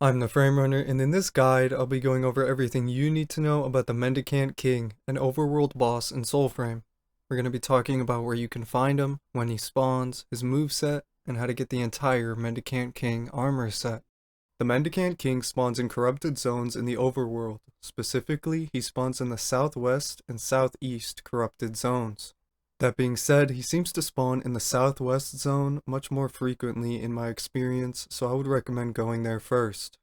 I'm the Frame Runner, and in this guide, I'll be going over everything you need to know about the Mendicant King, an overworld boss in Soulframe. We're going to be talking about where you can find him, when he spawns, his moveset, and how to get the entire Mendicant King armor set. The Mendicant King spawns in corrupted zones in the overworld. Specifically, he spawns in the southwest and southeast corrupted zones. That being said, he seems to spawn in the southwest zone much more frequently in my experience, so I would recommend going there first.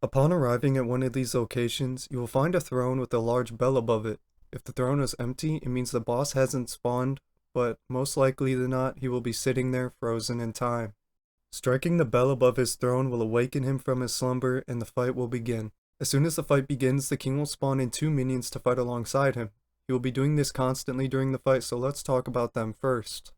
Upon arriving at one of these locations, you will find a throne with a large bell above it. If the throne is empty, it means the boss hasn't spawned, but most likely than not, he will be sitting there frozen in time. Striking the bell above his throne will awaken him from his slumber, and the fight will begin. As soon as the fight begins, the king will spawn in 2 minions to fight alongside him. He will be doing this constantly during the fight, so let's talk about them first.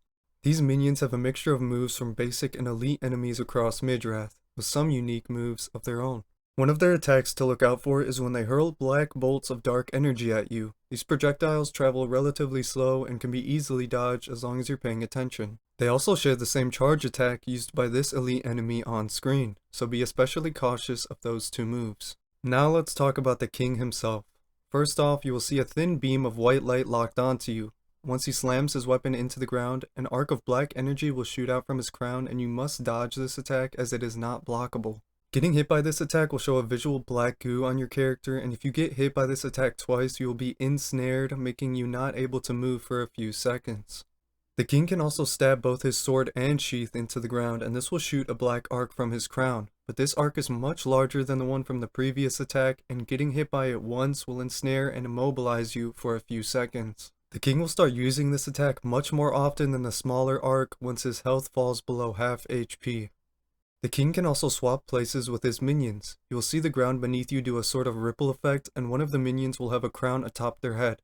These minions have a mixture of moves from basic and elite enemies across Midrath, with some unique moves of their own. One of their attacks to look out for is when they hurl black bolts of dark energy at you. These projectiles travel relatively slow and can be easily dodged as long as you're paying attention. They also share the same charge attack used by this elite enemy on screen, so be especially cautious of those 2 moves. Now let's talk about the king himself. First off, you will see a thin beam of white light locked onto you. Once he slams his weapon into the ground, an arc of black energy will shoot out from his crown, and you must dodge this attack as it is not blockable. Getting hit by this attack will show a visual black goo on your character, and if you get hit by this attack twice, you will be ensnared, making you not able to move for a few seconds. The king can also stab both his sword and sheath into the ground, and this will shoot a black arc from his crown. But this arc is much larger than the one from the previous attack, and getting hit by it once will ensnare and immobilize you for a few seconds. The king will start using this attack much more often than the smaller arc once his health falls below half HP. The king can also swap places with his minions. You will see the ground beneath you do a sort of ripple effect, and one of the minions will have a crown atop their head.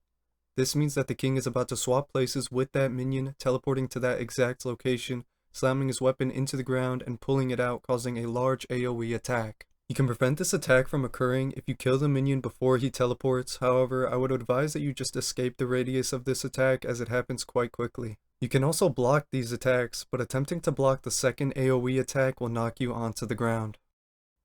This means that the king is about to swap places with that minion, teleporting to that exact location, slamming his weapon into the ground and pulling it out, causing a large AoE attack. You can prevent this attack from occurring if you kill the minion before he teleports. However, I would advise that you just escape the radius of this attack as it happens quite quickly. You can also block these attacks, but attempting to block the second AoE attack will knock you onto the ground.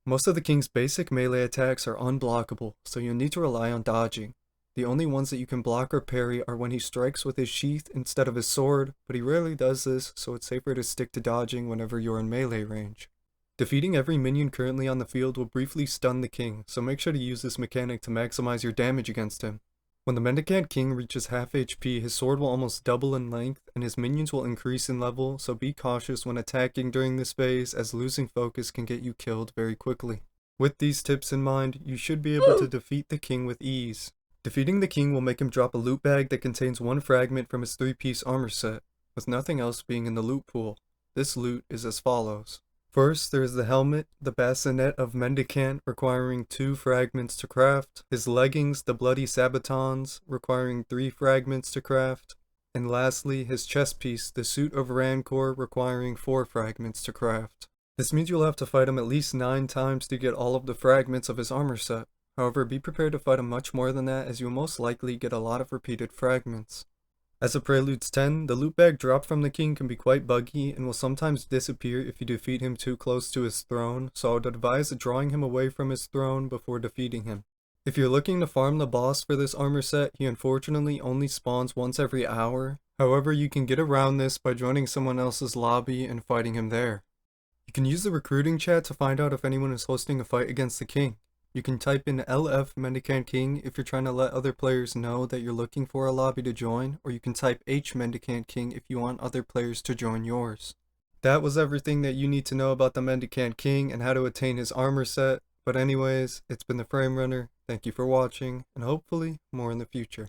Most of the king's basic melee attacks are unblockable, so you'll need to rely on dodging. The only ones that you can block or parry are when he strikes with his sheath instead of his sword, but he rarely does this, so it's safer to stick to dodging whenever you're in melee range. Defeating every minion currently on the field will briefly stun the king, so make sure to use this mechanic to maximize your damage against him. When the Mendicant King reaches half HP, his sword will almost double in length, and his minions will increase in level, so be cautious when attacking during this phase, as losing focus can get you killed very quickly. With these tips in mind, you should be able to defeat the king with ease. Defeating the king will make him drop a loot bag that contains 1 fragment from his 3-piece armor set, with nothing else being in the loot pool. This loot is as follows. First, there is the helmet, the bassinet of Mendicant, requiring 2 fragments to craft, his leggings, the bloody sabatons, requiring 3 fragments to craft, and lastly, his chest piece, the suit of Rancor, requiring 4 fragments to craft. This means you'll have to fight him at least 9 times to get all of the fragments of his armor set. However, be prepared to fight him much more than that, as you will most likely get a lot of repeated fragments. As of Preludes 10, the loot bag dropped from the king can be quite buggy and will sometimes disappear if you defeat him too close to his throne, so I would advise drawing him away from his throne before defeating him. If you're looking to farm the boss for this armor set, he unfortunately only spawns once every hour. However, you can get around this by joining someone else's lobby and fighting him there. You can use the recruiting chat to find out if anyone is hosting a fight against the king. You can type in LF Mendicant King if you're trying to let other players know that you're looking for a lobby to join, or you can type H Mendicant King if you want other players to join yours. That was everything that you need to know about the Mendicant King and how to attain his armor set, but anyways, it's been the Frame Runner, thank you for watching, and hopefully more in the future.